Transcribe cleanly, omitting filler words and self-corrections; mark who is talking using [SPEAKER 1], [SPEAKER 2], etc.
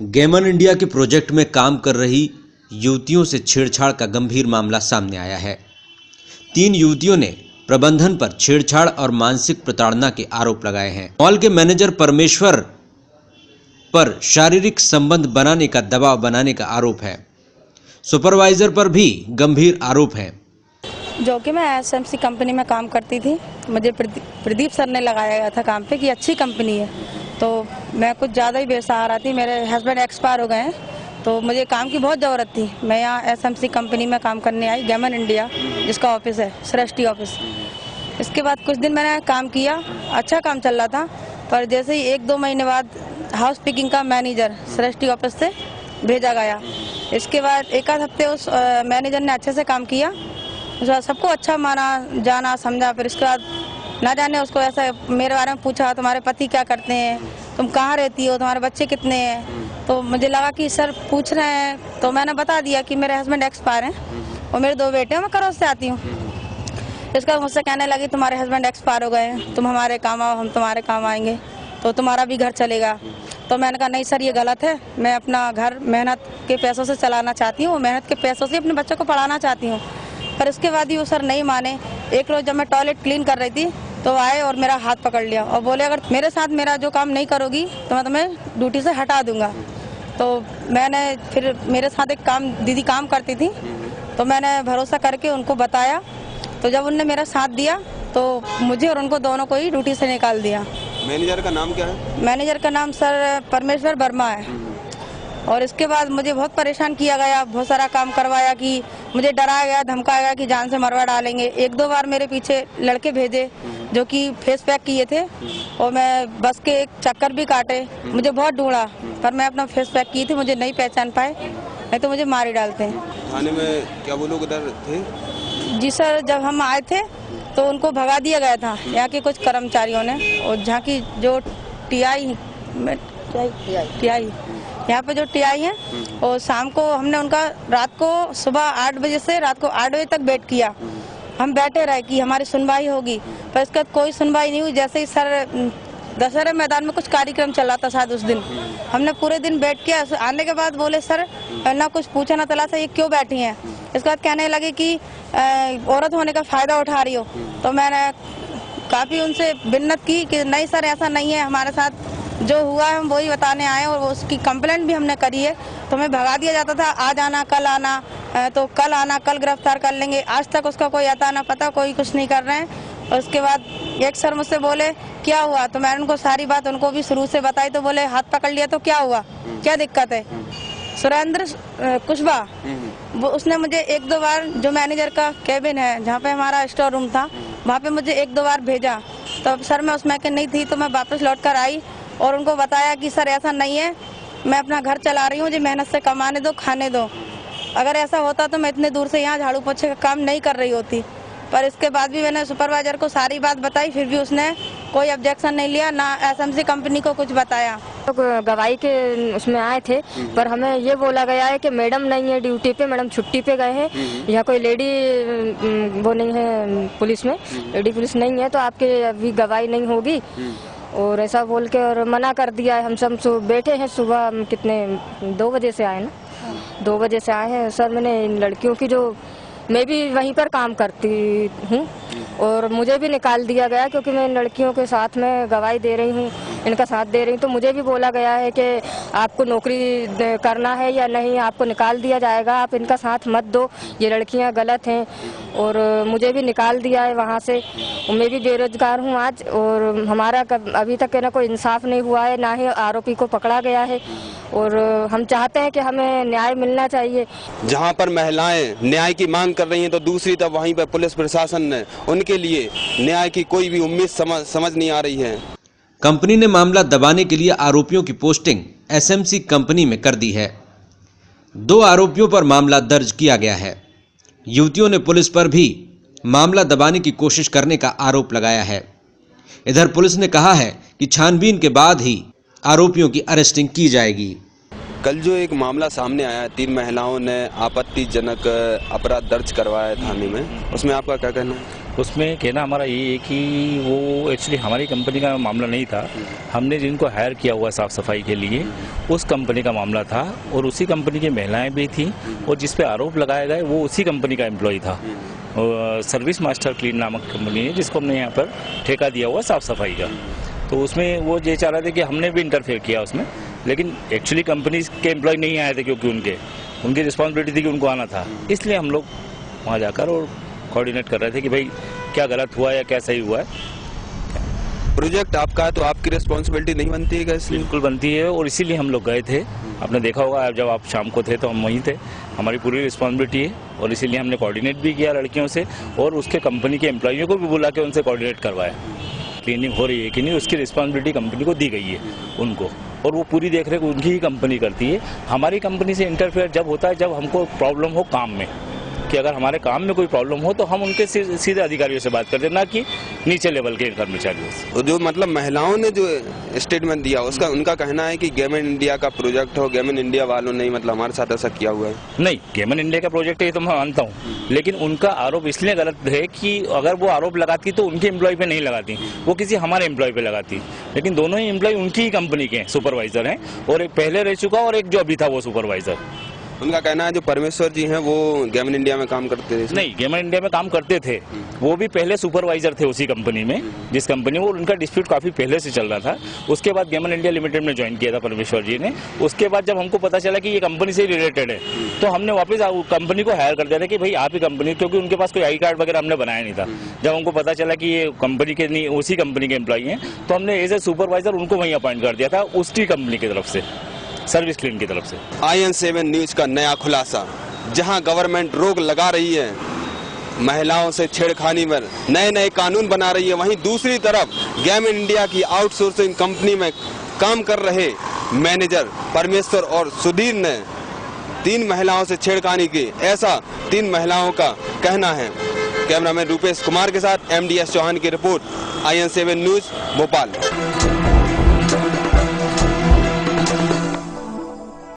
[SPEAKER 1] Gammon India के project में काम कर रही युवतियों से छेड़छाड़ का गंभीर मामला सामने आया है। 3 युवतियों ने प्रबंधन पर छेड़छाड़ और मानसिक प्रताड़ना के आरोप लगाए हैं। मॉल के मैनेजर परमेश्वर पर शारीरिक संबंध बनाने का दबाव बनाने का आरोप है। सुपरवाइजर पर भी गंभीर आरोप है।
[SPEAKER 2] जो कि मैं एसएमसी कंपनी में काम करती थी, मुझे प्रदीप सर ने लगाया गया था काम पे कि अच्छी कंपनी है, तो मैं कुछ ज़्यादा ही बेसहारा थी। मेरे हस्बैंड एक्सपायर हो गए हैं, तो मुझे काम की बहुत ज़रूरत थी। मैं यहाँ एसएमसी कंपनी में काम करने आई, गेमन इंडिया जिसका ऑफिस है, सृष्टि ऑफिस। इसके बाद कुछ दिन मैंने काम किया, अच्छा काम चल रहा था, पर जैसे ही 1-2 महीने बाद हाउस पिकिंग का मैनेजर सृष्टि ऑफिस से भेजा गया। इसके बाद 1 आध हफ्ते उस मैनेजर ने अच्छे से काम किया, सबको अच्छा माना, जाना, समझा। फिर इसके बाद ना जाने उसको ऐसा मेरे बारे में पूछा, तुम्हारे पति क्या करते हैं, तुम कहाँ रहती हो, तुम्हारे बच्चे कितने हैं। तो मुझे लगा कि सर पूछ रहे हैं, तो मैंने बता दिया कि मेरे हस्बैंड एक्सपायर हैं और मेरे 2 बेटे हैं, मैं करोल से आती हूँ। इसके बाद मुझसे कहने लगी तुम्हारे हस्बैंड एक्सपायर हो गए हैं, तुम हमारे काम आओ, हम तुम्हारे काम आएंगे, तो तुम्हारा भी घर चलेगा। तो मैंने कहा नहीं सर, ये गलत है। मैं अपना घर मेहनत के पैसों से चलाना चाहती हूँ, मेहनत के पैसों से अपने बच्चों को पढ़ाना चाहती हूँ। पर इसके बाद भी वो सर नहीं माने। एक रोज़ जब मैं टॉयलेट क्लीन कर रही थी, तो आए और मेरा हाथ पकड़ लिया और बोले अगर मेरे साथ मेरा जो काम नहीं करोगी तो मैं तुम्हें ड्यूटी से हटा दूंगा। तो मैंने फिर मेरे साथ एक दीदी काम करती थी, तो मैंने भरोसा करके उनको बताया। तो जब उनने मेरा साथ दिया तो मुझे और उनको दोनों को ही ड्यूटी से निकाल दिया।
[SPEAKER 3] मैनेजर का नाम क्या है?
[SPEAKER 2] मैनेजर का नाम सर परमेश्वर वर्मा है। और इसके बाद मुझे बहुत परेशान किया गया, बहुत सारा काम करवाया कि मुझे डराया गया, धमकाया गया कि जान से मरवा डालेंगे। 1-2 बार मेरे पीछे लड़के भेजे जो कि फेस पैक किए थे, और मैं बस के एक चक्कर भी काटे। मुझे बहुत ढूंढा, पर मैं अपना फेस पैक की थी, मुझे नहीं पहचान पाए, नहीं तो मुझे मार ही डालते हैं।
[SPEAKER 3] थाने में क्या वो लोग डर थे?
[SPEAKER 2] जी सर, जब हम आए थे तो उनको भगा दिया गया था यहाँ के कुछ कर्मचारियों ने, और जहाँ की जो टीआई यहाँ पे जो टीआई है, और शाम को हमने उनका रात को सुबह 8 बजे से रात को 8 बजे तक वेट किया। हम बैठे रहे कि हमारी सुनवाई होगी, पर इसके बाद कोई सुनवाई नहीं हुई। जैसे ही सर दशहरे मैदान में कुछ कार्यक्रम चल रहा था शायद उस दिन, हमने पूरे दिन वेट किया। आने के बाद बोले सर ना कुछ पूछा ना तलाशा, ये क्यों बैठी हैं। इसके बाद कहने लगे कि औरत होने का फायदा उठा रही हो। तो मैंने काफ़ी उनसे विन्नत की कि नहीं सर, ऐसा नहीं है, हमारे साथ जो हुआ है हम वही बताने आए, और उसकी कंप्लेंट भी हमने करी है। तो हमें भगा दिया जाता था, आज आना कल आना, तो कल आना कल गिरफ्तार कर लेंगे। आज तक उसका कोई अता ना पता, कोई कुछ नहीं कर रहे हैं। और उसके बाद एक सर मुझसे बोले क्या हुआ, तो मैंने उनको सारी बात उनको भी शुरू से बताई। तो बोले हाथ पकड़ लिया तो क्या हुआ, क्या दिक्कत है। सुरेंद्र कुशवाहा, वो उसने मुझे 1-2 बार, जो मैनेजर का केबिन है जहाँ पे हमारा स्टोर रूम था, वहाँ पे मुझे 1-2 बार भेजा। तो सर मैं उसमें के नहीं थी, तो मैं वापस लौट कर आई और उनको बताया कि सर ऐसा नहीं है, मैं अपना घर चला रही हूँ, मुझे मेहनत से कमाने दो, खाने दो। अगर ऐसा होता तो मैं इतने दूर से यहाँ झाड़ू पोछे का काम नहीं कर रही होती। पर इसके बाद भी मैंने सुपरवाइजर को सारी बात बताई, फिर भी उसने कोई ऑब्जेक्शन नहीं लिया, ना एसएमसी कंपनी को कुछ बताया।
[SPEAKER 4] तो गवाही के उसमें आए थे, पर हमें ये बोला गया है कि मैडम नहीं है ड्यूटी पे, मैडम छुट्टी पे गए हैं। यहाँ कोई लेडी वो नहीं है पुलिस में, लेडी पुलिस नहीं है, तो आपके अभी गवाही नहीं होगी। और ऐसा बोल के और मना कर दिया है। हम सब बैठे हैं, सुबह कितने 2 बजे से आए ना, 2 बजे से आए हैं सर। मैंने इन लड़कियों की, जो मैं भी वहीं पर काम करती हूँ, और मुझे भी निकाल दिया गया क्योंकि मैं इन लड़कियों के साथ में गवाही दे रही हूँ, इनका साथ दे रही हूँ। तो मुझे भी बोला गया है कि आपको नौकरी करना है या नहीं, आपको निकाल दिया जाएगा, आप इनका साथ मत दो, ये लड़कियाँ गलत हैं। और मुझे भी निकाल दिया है वहाँ से। मैं भी बेरोजगार हूँ आज, और हमारा अभी तक ना कोई इंसाफ नहीं हुआ है, ना ही आरोपी को पकड़ा गया है। और हम चाहते हैं कि हमें न्याय मिलना चाहिए।
[SPEAKER 3] जहां पर महिलाएं न्याय की मांग कर रही हैं, तो दूसरी तरफ वहीं पर पुलिस प्रशासन ने उनके लिए न्याय की कोई भी उम्मीद समझ नहीं आ रही है।
[SPEAKER 1] कंपनी ने मामला दबाने के लिए आरोपियों की पोस्टिंग एसएमसी कंपनी में कर दी है। 2 आरोपियों पर मामला दर्ज किया गया है। युवतियों ने पुलिस पर भी मामला दबाने की कोशिश करने का आरोप लगाया है। इधर पुलिस ने कहा है कि छानबीन के बाद ही आरोपियों की अरेस्टिंग की जाएगी।
[SPEAKER 3] कल जो एक मामला सामने आया, 3 महिलाओं ने आपत्तिजनक अपराध दर्ज करवाया थाने में, उसमें आपका क्या कहना है?
[SPEAKER 5] उसमें कहना हमारा ये है कि वो एक्चुअली हमारी कंपनी का मामला नहीं था। हमने जिनको हायर किया हुआ साफ़ सफाई के लिए उस कंपनी का मामला था और उसी कंपनी की महिलाएं भी थी और जिस पे आरोप लगाए गए वो उसी कंपनी का एम्प्लॉय था। सर्विस मास्टर क्लीन नामक कंपनी है जिसको हमने यहाँ पर ठेका दिया हुआ साफ़ सफाई का। तो उसमें वो ये चाह रहे थे कि हमने भी इंटरफेयर किया उसमें, लेकिन एक्चुअली कंपनी के एम्प्लॉय नहीं आए थे क्योंकि उनकी रिस्पॉन्सिबिलिटी थी कि उनको आना था। इसलिए हम लोग वहाँ जाकर और कोऑर्डिनेट कर रहे थे कि भाई क्या गलत हुआ या क्या सही हुआ है।
[SPEAKER 3] प्रोजेक्ट आपका है तो आपकी रिस्पॉन्सिबिलिटी नहीं बनती है क्या? इसलिए
[SPEAKER 5] बिल्कुल बनती है और इसीलिए हम लोग गए थे। आपने देखा होगा जब आप शाम को थे तो हम वहीं थे। हमारी पूरी रिस्पॉन्सिबिलिटी है और इसीलिए हमने कोऑर्डिनेट भी किया लड़कियों से और उसके कंपनी के एम्प्लॉइयों को भी बुला के उनसे कोऑर्डिनेट करवाया। क्लीनिंग हो रही है कि नहीं उसकी रिस्पॉन्सिबिलिटी कंपनी को दी गई है उनको, और वो पूरी देखरेख उनकी ही कंपनी करती है। हमारी कंपनी से इंटरफेयर जब होता है जब हमको प्रॉब्लम हो काम में, कि अगर हमारे काम में कोई प्रॉब्लम हो तो हम उनके सीधे अधिकारियों से बात करते हैं, ना कि नीचे लेवल के कर्मचारियों से।
[SPEAKER 3] जो मतलब महिलाओं ने जो स्टेटमेंट दिया उसका उनका कहना है कि गेम इंडिया का प्रोजेक्ट हो, गेम इंडिया वालों ने मतलब हमारे साथ ऐसा किया हुआ है।
[SPEAKER 5] नहीं, गेम इंडिया का प्रोजेक्ट है ये तो मैं मानता हूँ, लेकिन उनका आरोप इसलिए गलत है कि अगर वो आरोप लगाती तो उनके एम्प्लॉय पे नहीं लगाती, वो किसी हमारे एम्प्लॉय पे लगाती। लेकिन दोनों ही एम्प्लॉय उनकी ही कंपनी के सुपरवाइजर हैं और एक पहले रह चुका और एक जो अभी था वो सुपरवाइजर।
[SPEAKER 3] उनका कहना है जो परमेश्वर जी हैं वो गेम इंडिया में काम करते थे।
[SPEAKER 5] नहीं, गेम इंडिया में काम करते थे, वो भी पहले सुपरवाइजर थे उसी कंपनी में जिस कंपनी में उनका डिस्प्यूट काफी पहले से चल रहा था। उसके बाद गेम इंडिया लिमिटेड में ज्वाइन किया था परमेश्वर जी ने। उसके बाद जब हमको पता चला कि ये कंपनी से रिलेटेड है तो हमने वापस कंपनी को हायर कर दिया था कि भाई आप ही कंपनी, क्योंकि उनके पास कोई आई कार्ड वगैरह हमने बनाया नहीं था। जब हमको पता चला कि ये कंपनी के नहीं उसी कंपनी के एम्प्लॉई हैं तो हमने एज ए सुपरवाइजर उनको वहीं अपॉइंट कर दिया था उसी कंपनी की तरफ से, सर्विस क्लीन की तरफ से।
[SPEAKER 3] IN7 न्यूज का नया खुलासा, जहां गवर्नमेंट रोक लगा रही है महिलाओं से छेड़खानी पर, नए नए कानून बना रही है, वहीं दूसरी तरफ गेम इंडिया की आउटसोर्सिंग कंपनी में काम कर रहे मैनेजर परमेश्वर और सुधीर ने 3 महिलाओं से छेड़खानी की, ऐसा 3 महिलाओं का कहना है। कैमरामैन रूपेश कुमार के साथ MDS चौहान की रिपोर्ट, IN7 न्यूज भोपाल।